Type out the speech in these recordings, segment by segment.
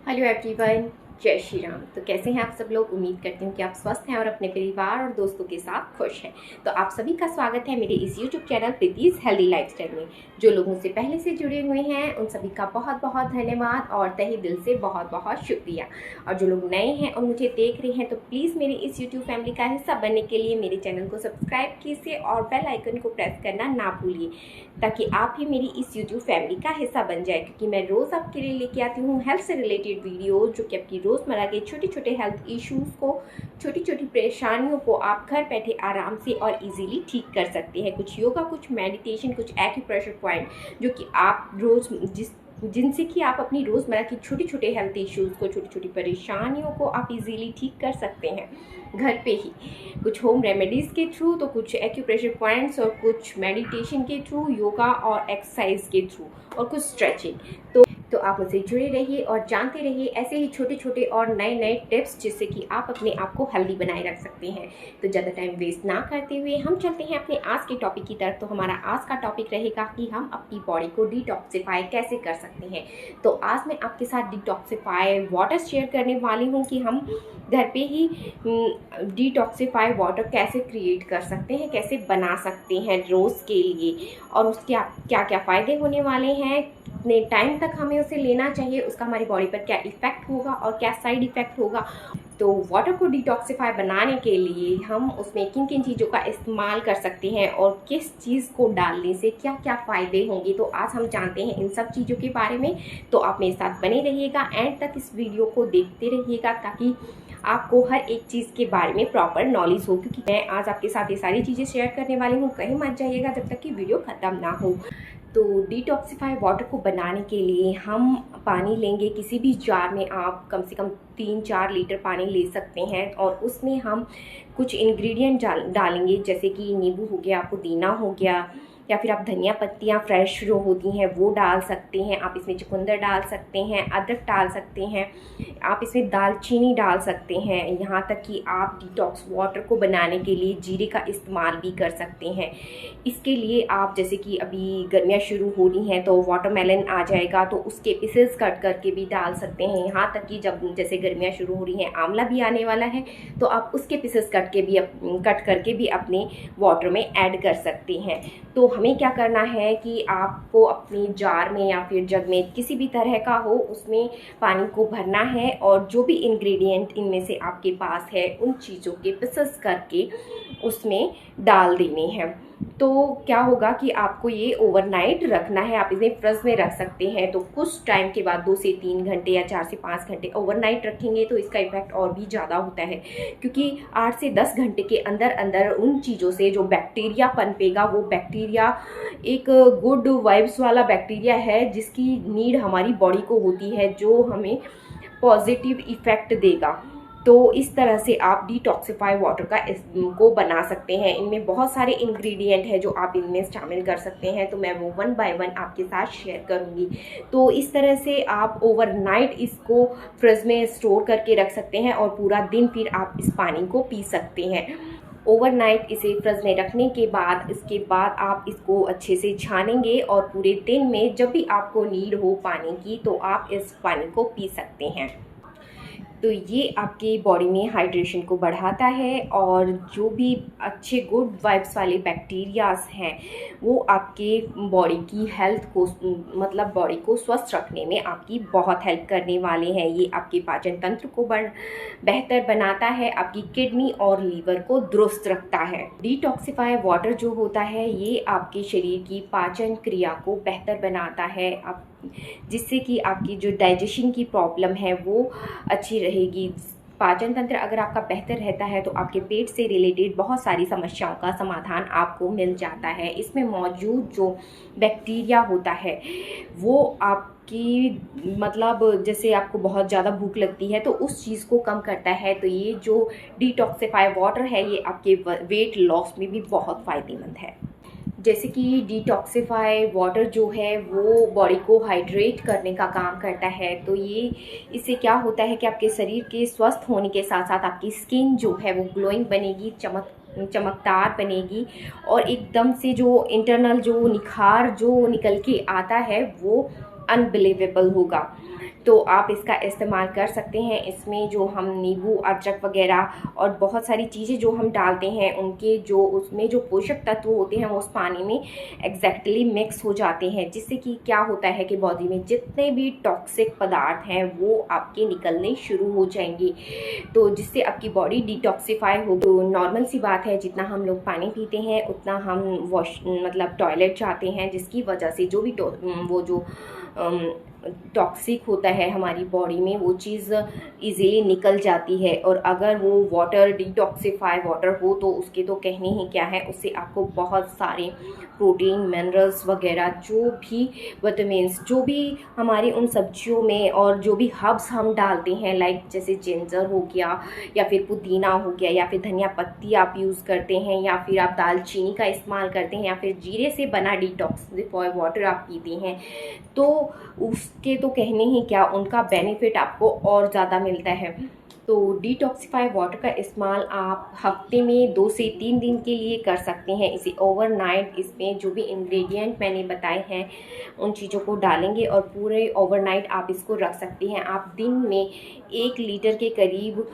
Hello everyone, जय श्री राम। तो कैसे हैं आप सब लोग। उम्मीद करती हूँ कि आप स्वस्थ हैं और अपने परिवार और दोस्तों के साथ खुश हैं। तो आप सभी का स्वागत है मेरे इस यूट्यूब चैनल प्रीति's हेल्दी लाइफस्टाइल में। जो लोग मुझसे पहले से जुड़े हुए हैं उन सभी का बहुत बहुत धन्यवाद और तहे दिल से बहुत बहुत शुक्रिया। और जो लोग नए हैं और मुझे देख रहे हैं तो प्लीज़ मेरी इस यूट्यूब फैमिली का हिस्सा बनने के लिए मेरे चैनल को सब्सक्राइब कीजिए और बेल आइकन को प्रेस करना ना भूलिए, ताकि आप भी मेरी इस यूट्यूब फैमिली का हिस्सा बन जाए। क्योंकि मैं रोज़ आपके लिए लेके आती हूँ हेल्थ से रिलेटेड वीडियो, जो कि आपकी रोज़मर्रा के छोटे छोटे हेल्थ इश्यूज़ को, छोटी छोटी परेशानियों को आप घर बैठे आराम से और इजीली ठीक कर सकते हैं। कुछ योगा, कुछ मेडिटेशन, कुछ एक्यूप्रेशर पॉइंट, जो कि आप रोज़ जिनसे कि आप अपनी रोज़मर्रा की छोटे छोटे हेल्थ इश्यूज़ को, छोटी छोटी परेशानियों को आप इजीली ठीक कर सकते हैं घर पे ही। कुछ होम रेमेडीज़ के थ्रू, तो कुछ एक्यूप्रेशर पॉइंट्स, और कुछ मेडिटेशन के थ्रू, योगा और एक्सरसाइज के थ्रू, और कुछ स्ट्रेचिंग। तो आप मुझसे जुड़े रहिए और जानते रहिए ऐसे ही छोटे छोटे और नए नए टिप्स, जिससे कि आप अपने आप को हेल्दी बनाए रख सकते हैं। तो ज़्यादा टाइम वेस्ट ना करते हुए हम चलते हैं अपने आज के टॉपिक की तरफ। तो हमारा आज का टॉपिक रहेगा कि हम अपनी बॉडी को डिटॉक्सिफाई कैसे कर सकते हैं। तो आज मैं आपके साथ डिटॉक्सिफाई वाटर शेयर करने वाली हूँ कि हम घर पे ही डिटॉक्सिफाई वाटर कैसे क्रिएट कर सकते हैं, कैसे बना सकते हैं रोज़ के लिए, और उसके क्या क्या फ़ायदे होने वाले हैं, कितने टाइम तक हमें उसे लेना चाहिए, उसका हमारी बॉडी पर क्या इफ़ेक्ट होगा और क्या साइड इफ़ेक्ट होगा। तो वाटर को डिटॉक्सिफाई बनाने के लिए हम उसमें किन किन चीज़ों का इस्तेमाल कर सकते हैं और किस चीज़ को डालने से क्या क्या फ़ायदे होंगे, तो आज हम जानते हैं इन सब चीज़ों के बारे में। तो आप मेरे साथ बने रहिएगा, एंड तक इस वीडियो को देखते रहिएगा, ताकि आपको हर एक चीज़ के बारे में प्रॉपर नॉलेज हो। क्योंकि मैं आज आपके साथ ये सारी चीज़ें शेयर करने वाली हूँ, कहीं मत जाइएगा जब तक कि वीडियो ख़त्म ना हो। तो डिटॉक्सिफाई वाटर को बनाने के लिए हम पानी लेंगे। किसी भी जार में आप कम से कम 3-4 लीटर पानी ले सकते हैं, और उसमें हम कुछ इंग्रेडिएंट डालेंगे, जैसे कि नींबू हो गया, पुदीना हो गया, या फिर आप धनिया पत्तियाँ फ्रेश जो होती हैं वो डाल सकते हैं। आप इसमें चुकंदर डाल सकते हैं, अदरक डाल सकते हैं, आप इसमें दालचीनी डाल सकते हैं। यहाँ तक कि आप डिटॉक्स वाटर को बनाने के लिए जीरे का इस्तेमाल भी कर सकते हैं। इसके लिए आप, जैसे कि अभी गर्मियाँ शुरू हो रही हैं तो वाटरमेलन आ जाएगा, तो उसके पीसेस कट करके भी डाल सकते हैं। यहाँ तक कि जब जैसे गर्मियाँ शुरू हो रही हैं, आंवला भी आने वाला है, तो आप उसके पीसेस कट करके भी अपने वाटर में ऐड कर सकते हैं। तो हमें क्या करना है कि आपको अपनी जार में या फिर जग में, किसी भी तरह का हो, उसमें पानी को भरना है, और जो भी इंग्रेडिएंट इनमें से आपके पास है उन चीज़ों के पीसेस करके उसमें डाल देने हैं। तो क्या होगा कि आपको ये ओवरनाइट रखना है। आप इसे फ्रिज में रख सकते हैं। तो कुछ टाइम के बाद 2 से 3 घंटे या 4 से 5 घंटे ओवरनाइट रखेंगे तो इसका इफेक्ट और भी ज़्यादा होता है, क्योंकि 8 से 10 घंटे के अंदर अंदर उन चीज़ों से जो बैक्टीरिया पनपेगा, वो बैक्टीरिया एक गुड वाइब्स वाला बैक्टीरिया है, जिसकी नीड हमारी बॉडी को होती है, जो हमें पॉजिटिव इफ़ेक्ट देगा। तो इस तरह से आप डिटॉक्सिफाई वाटर को बना सकते हैं। इनमें बहुत सारे इंग्रेडिएंट हैं जो आप इनमें शामिल कर सकते हैं, तो मैं वो 1 बाय 1 आपके साथ शेयर करूंगी। तो इस तरह से आप ओवरनाइट इसको फ्रिज में स्टोर करके रख सकते हैं, और पूरा दिन फिर आप इस पानी को पी सकते हैं। ओवरनाइट इसे फ्रिज में रखने के बाद, इसके बाद आप इसको अच्छे से छानेंगे, और पूरे दिन में जब भी आपको नीड हो पानी की, तो आप इस पानी को पी सकते हैं। तो ये आपकी बॉडी में हाइड्रेशन को बढ़ाता है, और जो भी अच्छे गुड वाइब्स वाले बैक्टीरियाज हैं वो आपके बॉडी की हेल्थ को, मतलब बॉडी को स्वस्थ रखने में आपकी बहुत हेल्प करने वाले हैं। ये आपके पाचन तंत्र को बेहतर बनाता है, आपकी किडनी और लीवर को दुरुस्त रखता है। डिटॉक्सिफाई वाटर जो होता है ये आपके शरीर की पाचन क्रिया को बेहतर बनाता है, जिससे कि आपकी जो डाइजेशन की प्रॉब्लम है वो अच्छी रहेगी। पाचन तंत्र अगर आपका बेहतर रहता है तो आपके पेट से रिलेटेड बहुत सारी समस्याओं का समाधान आपको मिल जाता है। इसमें मौजूद जो बैक्टीरिया होता है वो आपकी, मतलब जैसे आपको बहुत ज़्यादा भूख लगती है तो उस चीज़ को कम करता है। तो ये जो डिटॉक्सिफाई वाटर है ये आपके वेट लॉस में भी बहुत फ़ायदेमंद है। जैसे कि डिटॉक्सिफाई वाटर जो है वो बॉडी को हाइड्रेट करने का काम करता है। तो ये, इससे क्या होता है कि आपके शरीर के स्वस्थ होने के साथ साथ आपकी स्किन जो है वो ग्लोइंग बनेगी, चमकदार बनेगी, और एकदम से जो इंटरनल जो निखार जो निकल के आता है वो अनबिलीवेबल होगा। तो आप इसका इस्तेमाल कर सकते हैं। इसमें जो हम नींबू, अदरक वगैरह और बहुत सारी चीज़ें जो हम डालते हैं, उनके जो उसमें जो पोषक तत्व होते हैं वो उस पानी में एग्जैक्टली मिक्स हो जाते हैं, जिससे कि क्या होता है कि बॉडी में जितने भी टॉक्सिक पदार्थ हैं वो आपके निकलने शुरू हो जाएंगे, तो जिससे आपकी बॉडी डिटॉक्सिफाई हो। तो नॉर्मल सी बात है, जितना हम लोग पानी पीते हैं उतना हम मतलब टॉयलेट जाते हैं, जिसकी वजह से जो भी वो जो टॉक्सिक होता है हमारी बॉडी में वो चीज़ इजीली निकल जाती है। और अगर वो वाटर डिटॉक्सिफाई वाटर हो तो उसके तो कहने ही क्या है, उससे आपको बहुत सारे प्रोटीन, मिनरल्स वगैरह, जो भी विटामिन्स, जो भी हमारे उन सब्जियों में और जो भी हर्ब्स हम डालते हैं, लाइक जैसे जिंजर हो गया या फिर पुदीना हो गया या फिर धनिया पत्ती आप यूज़ करते हैं या फिर आप दालचीनी का इस्तेमाल करते हैं या फिर जीरे से बना डिटॉक्सिफाई वाटर आप पीते हैं, तो उसके तो कहने ही क्या, उनका बेनिफिट आपको और ज़्यादा मिलता है। तो डिटॉक्सिफाई वाटर का इस्तेमाल आप हफ्ते में 2 से 3 दिन के लिए कर सकते हैं। इसे ओवरनाइट इसमें जो भी इंग्रेडिएंट मैंने बताए हैं उन चीज़ों को डालेंगे और पूरे ओवरनाइट आप इसको रख सकते हैं। आप दिन में 1 लीटर के करीब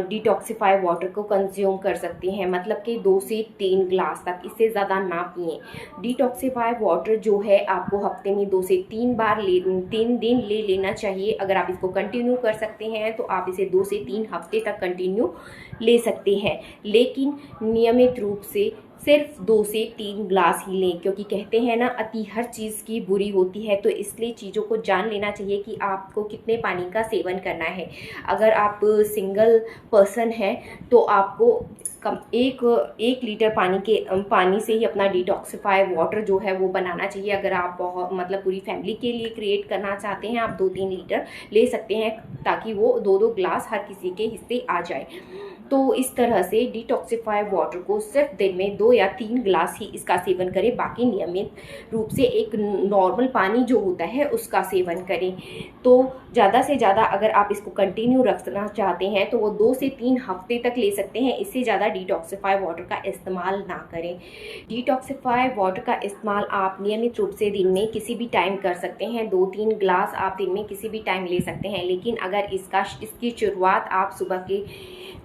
डिटॉक्सिफाई वाटर को कंज्यूम कर सकते हैं, मतलब कि 2 से 3 ग्लास तक, इससे ज़्यादा ना पिएं। डिटॉक्सिफाई वाटर जो है आपको हफ्ते में 2 से 3 दिन ले लेना चाहिए। अगर आप इसको कंटिन्यू कर सकते हैं तो आप इसे 2 से 3 हफ्ते तक कंटिन्यू ले सकते हैं, लेकिन नियमित रूप से सिर्फ 2 से 3 ग्लास ही लें, क्योंकि कहते हैं ना, अति हर चीज़ की बुरी होती है। तो इसलिए चीज़ों को जान लेना चाहिए कि आपको कितने पानी का सेवन करना है। अगर आप सिंगल पर्सन हैं तो आपको कम एक लीटर पानी से ही अपना डिटॉक्सिफाई वाटर जो है वो बनाना चाहिए। अगर आप बहुत मतलब पूरी फैमिली के लिए क्रिएट करना चाहते हैं, आप 2-3 लीटर ले सकते हैं, ताकि वो 2-2 ग्लास हर किसी के हिस्से आ जाए। तो इस तरह से डिटॉक्सिफाई वाटर को सिर्फ दिन में 2 या 3 ग्लास ही इसका सेवन करें, बाकी नियमित रूप से एक नॉर्मल पानी जो होता है उसका सेवन करें। तो ज़्यादा से ज़्यादा अगर आप इसको कंटिन्यू रखना चाहते हैं तो वो 2 से 3 हफ्ते तक ले सकते हैं, इससे ज़्यादा डिटॉक्सिफाई वाटर का इस्तेमाल ना करें। डिटॉक्सिफाई वाटर का इस्तेमाल आप नियमित रूप से दिन में किसी भी टाइम कर सकते हैं। 2-3 ग्लास आप दिन में किसी भी टाइम ले सकते हैं, लेकिन अगर इसकी शुरुआत आप सुबह के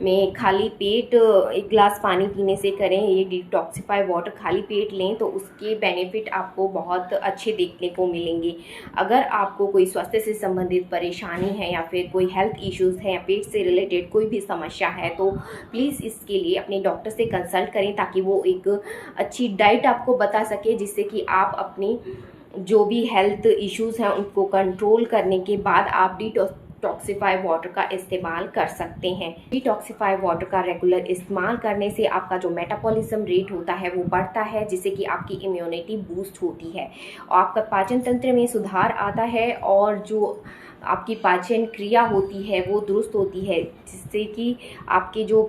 में खाली पेट 1 ग्लास पानी पीने से करें, ये डिटॉक्सिफाई वाटर खाली पेट लें, तो उसके बेनिफिट आपको बहुत अच्छे देखने को मिलेंगे। अगर आपको कोई स्वास्थ्य से संबंधित परेशानी है या फिर कोई हेल्थ इश्यूज़ है या पेट से रिलेटेड कोई भी समस्या है, तो प्लीज़ इसके लिए अपने डॉक्टर से कंसल्ट करें, ताकि वो एक अच्छी डाइट आपको बता सके, जिससे कि आप अपनी जो भी हेल्थ इश्यूज़ हैं उनको कंट्रोल करने के बाद आप डिटॉक्सिफाई वाटर का इस्तेमाल कर सकते हैं। डिटॉक्सिफाई वाटर का रेगुलर इस्तेमाल करने से आपका जो मेटाबॉलिज्म रेट होता है वो बढ़ता है, जिससे कि आपकी इम्यूनिटी बूस्ट होती है और आपका पाचन तंत्र में सुधार आता है और जो आपकी पाचन क्रिया होती है वो दुरुस्त होती है, जिससे कि आपके जो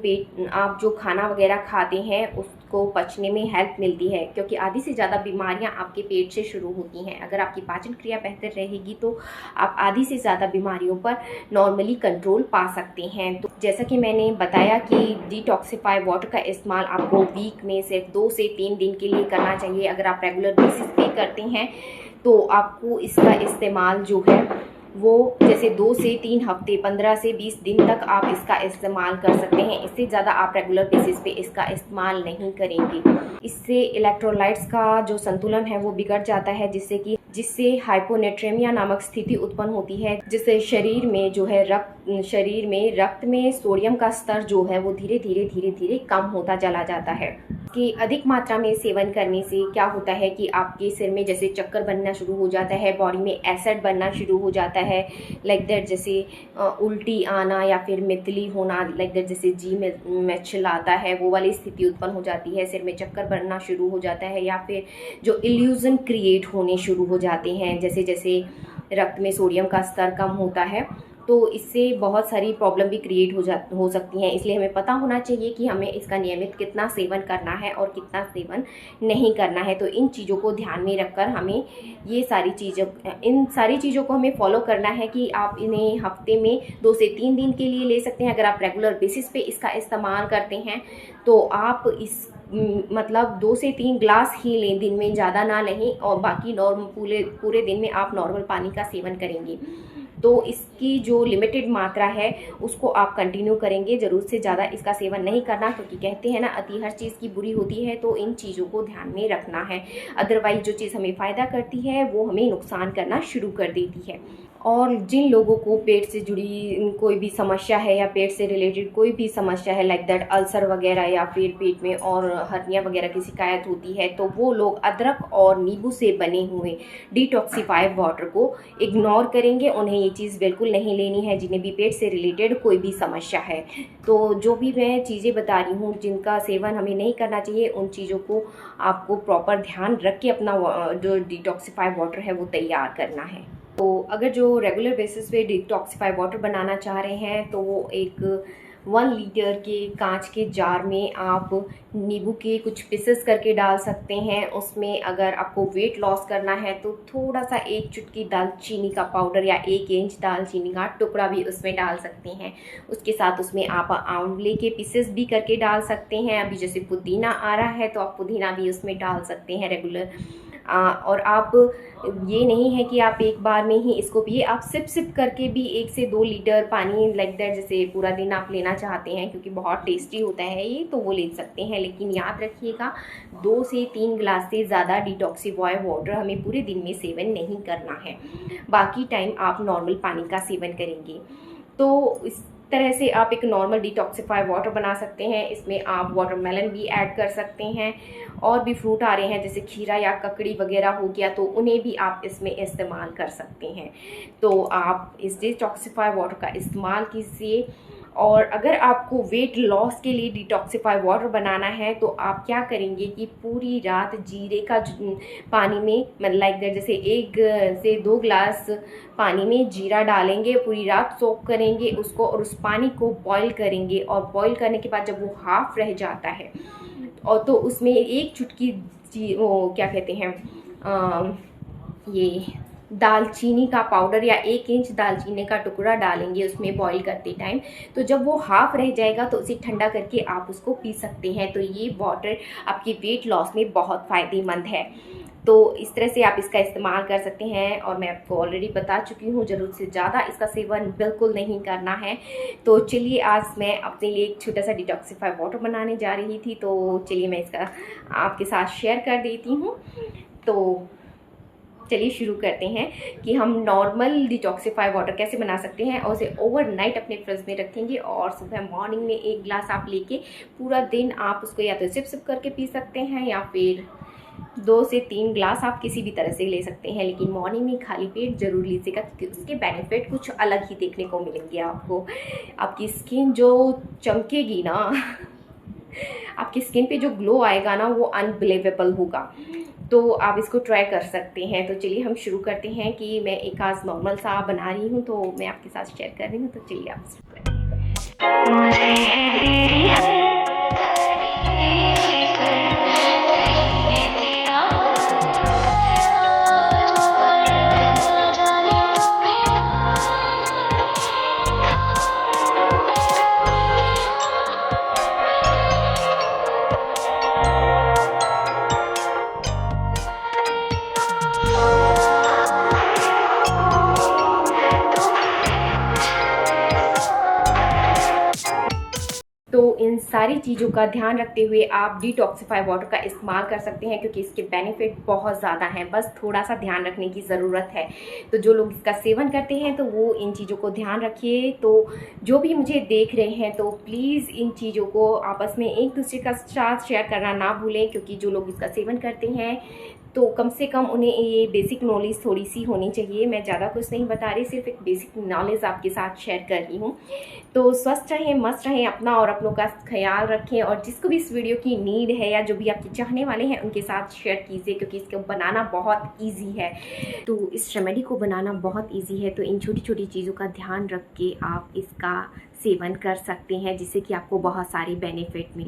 आप जो खाना वगैरह खाते हैं उसको पचने में हेल्प मिलती है, क्योंकि आधी से ज़्यादा बीमारियां आपके पेट से शुरू होती हैं। अगर आपकी पाचन क्रिया बेहतर रहेगी तो आप आधी से ज़्यादा बीमारियों पर नॉर्मली कंट्रोल पा सकते हैं। तो जैसा कि मैंने बताया कि डिटॉक्सिफाई वाटर का इस्तेमाल आपको वीक में सिर्फ 2 से 3 दिन के लिए करना चाहिए। अगर आप रेगुलर बेसिस पे करते हैं तो आपको इसका इस्तेमाल जो है वो जैसे 2 से 3 हफ्ते, 15 से 20 दिन तक आप इसका इस्तेमाल कर सकते हैं। इससे ज़्यादा आप रेगुलर बेसिस पे इसका इस्तेमाल नहीं करेंगे। इससे इलेक्ट्रोलाइट्स का जो संतुलन है वो बिगड़ जाता है, जिससे हाइपोनेट्रेमिया नामक स्थिति उत्पन्न होती है, जिससे शरीर में रक्त में सोडियम का स्तर जो है वो धीरे धीरे कम होता चला जाता है। कि अधिक मात्रा में सेवन करने से क्या होता है कि आपके सिर में जैसे चक्कर बनना शुरू हो जाता है, बॉडी में एसिड बनना शुरू हो जाता है, लाइक दैट, जैसे उल्टी आना या फिर मितली होना, लाइक दैट, जैसे जी में चिल्लाता है वो वाली स्थिति उत्पन्न हो जाती है, सिर में चक्कर बनना शुरू हो जाता है, या फिर जो इल्यूजन क्रिएट होने शुरू हो जाते हैं, जैसे जैसे रक्त में सोडियम का स्तर कम होता है, तो इससे बहुत सारी प्रॉब्लम भी क्रिएट हो सकती हैं। इसलिए हमें पता होना चाहिए कि हमें इसका नियमित कितना सेवन करना है और कितना सेवन नहीं करना है। तो इन चीज़ों को ध्यान में रखकर हमें इन सारी चीज़ों को हमें फॉलो करना है कि आप इन्हें हफ्ते में 2 से 3 दिन के लिए ले सकते हैं। अगर आप रेगुलर बेसिस पे इसका इस्तेमाल करते हैं तो आप मतलब 2 से 3 ग्लास ही लें दिन में, ज़्यादा ना लें, और बाकी पूरे दिन में आप नॉर्मल पानी का सेवन करेंगे। तो इसकी जो लिमिटेड मात्रा है उसको आप कंटिन्यू करेंगे। ज़रूरत से ज़्यादा इसका सेवन नहीं करना, क्योंकि कहते हैं ना अति हर चीज़ की बुरी होती है, तो इन चीज़ों को ध्यान में रखना है। अदरवाइज़ जो चीज़ हमें फ़ायदा करती है वो हमें नुकसान करना शुरू कर देती है। और जिन लोगों को पेट से जुड़ी कोई भी समस्या है या पेट से रिलेटेड कोई भी समस्या है, लाइक दैट अल्सर वगैरह या फिर पेट में और हर्निया वगैरह की शिकायत होती है, तो वो लोग अदरक और नींबू से बने हुए डिटॉक्सिफाइड वाटर को इग्नोर करेंगे। उन्हें ये चीज़ बिल्कुल नहीं लेनी है जिन्हें भी पेट से रिलेटेड कोई भी समस्या है। तो जो भी मैं चीज़ें बता रही हूँ जिनका सेवन हमें नहीं करना चाहिए, उन चीज़ों को आपको प्रॉपर ध्यान रख के अपना जो डिटॉक्सिफाइड वाटर है वो तैयार करना है। तो अगर जो रेगुलर बेसिस पे डिटॉक्सिफाइड वाटर बनाना चाह रहे हैं, तो वो एक 1 लीटर के कांच के जार में आप नींबू के कुछ पीसेस करके डाल सकते हैं। उसमें अगर आपको वेट लॉस करना है तो थोड़ा सा 1 चुटकी दालचीनी का पाउडर या 1 इंच दालचीनी का टुकड़ा भी उसमें डाल सकते हैं। उसके साथ उसमें आप आंवले के पीसेस भी करके डाल सकते हैं। अभी जैसे पुदीना आ रहा है तो आप पुदीना भी उसमें डाल सकते हैं रेगुलर। और आप ये नहीं है कि आप एक बार में ही इसको पिए, आप सिप सिप करके भी 1 से 2 लीटर पानी लाइक दैट जैसे पूरा दिन आप लेना चाहते हैं, क्योंकि बहुत टेस्टी होता है ये, तो वो ले सकते हैं। लेकिन याद रखिएगा 2 से 3 गिलास से ज़्यादा डिटॉक्सिफाइड वाटर हमें पूरे दिन में सेवन नहीं करना है। बाकी टाइम आप नॉर्मल पानी का सेवन करेंगे। तो इस तरह से आप एक नॉर्मल डिटॉक्सिफाइड वाटर बना सकते हैं। इसमें आप वाटरमेलन भी ऐड कर सकते हैं, और भी फ्रूट आ रहे हैं जैसे खीरा या ककड़ी वगैरह हो गया, तो उन्हें भी आप इसमें इस्तेमाल कर सकते हैं। तो आप इस डिटॉक्सिफाइड वाटर का इस्तेमाल कीजिए। और अगर आपको वेट लॉस के लिए डिटॉक्सिफाइड वाटर बनाना है, तो आप क्या करेंगे कि पूरी रात जीरे का पानी में मतलब लाइक दैट जैसे 1 से 2 गिलास पानी में जीरा डालेंगे, पूरी रात सोक करेंगे उसको, और उस पानी को बॉईल करेंगे। और बॉईल करने के बाद जब वो हाफ रह जाता है, और तो उसमें 1 चुटकी वो क्या कहते हैं ये दालचीनी का पाउडर या 1 इंच दालचीनी का टुकड़ा डालेंगे उसमें बॉईल करते टाइम। तो जब वो हाफ रह जाएगा तो उसे ठंडा करके आप उसको पी सकते हैं। तो ये वाटर आपकी वेट लॉस में बहुत फ़ायदेमंद है। तो इस तरह से आप इसका इस्तेमाल कर सकते हैं। और मैं आपको ऑलरेडी बता चुकी हूँ, ज़रूरत से ज़्यादा इसका सेवन बिल्कुल नहीं करना है। तो चलिए आज मैं अपने लिए एक छोटा सा डिटॉक्सिफाइड वाटर बनाने जा रही थी, तो चलिए मैं इसका आपके साथ शेयर कर देती हूँ। तो चलिए शुरू करते हैं कि हम नॉर्मल डिटॉक्सिफाइड वाटर कैसे बना सकते हैं। और उसे ओवरनाइट अपने फ्रिज में रखेंगे, और सुबह मॉर्निंग में 1 गिलास आप लेके पूरा दिन आप उसको या तो सिप सिप करके पी सकते हैं, या फिर 2 से 3 गिलास आप किसी भी तरह से ले सकते हैं। लेकिन मॉर्निंग में खाली पेट ज़रूर लीजिएगा, क्योंकि उसके बेनिफिट कुछ अलग ही देखने को मिलेंगे आपको। आपकी स्किन जो चमकेगी ना आपकी स्किन पे जो ग्लो आएगा ना, वो अनबिलीवेबल होगा। तो आप इसको ट्राई कर सकते हैं। तो चलिए हम शुरू करते हैं कि मैं एक आज नॉर्मल सा बना रही हूँ, तो मैं आपके साथ शेयर कर रही हूँ। तो चलिए आप शुरू करें। तो इन सारी चीज़ों का ध्यान रखते हुए आप डिटॉक्सिफाइड वाटर का इस्तेमाल कर सकते हैं, क्योंकि इसके बेनिफिट बहुत ज़्यादा हैं। बस थोड़ा सा ध्यान रखने की ज़रूरत है। तो जो लोग इसका सेवन करते हैं तो वो इन चीज़ों को ध्यान रखिए। तो जो भी मुझे देख रहे हैं तो प्लीज़ इन चीज़ों को आपस में एक दूसरे का साथ शेयर करना ना भूलें, क्योंकि जो लोग इसका सेवन करते हैं तो कम से कम उन्हें ये बेसिक नॉलेज थोड़ी सी होनी चाहिए। मैं ज़्यादा कुछ नहीं बता रही, सिर्फ एक बेसिक नॉलेज आपके साथ शेयर कर रही हूँ। तो स्वस्थ रहें, मस्त रहें, अपना और अपनों का ख्याल रखें। और जिसको भी इस वीडियो की नीड है या जो भी आपके चाहने वाले हैं उनके साथ शेयर कीजिए, क्योंकि इसको बनाना बहुत ईजी है। तो इस रेमेडी को बनाना बहुत ईजी है। तो इन छोटी छोटी चीज़ों का ध्यान रख के आप इसका सेवन कर सकते हैं, जिससे कि आपको बहुत सारे बेनिफिट मिले।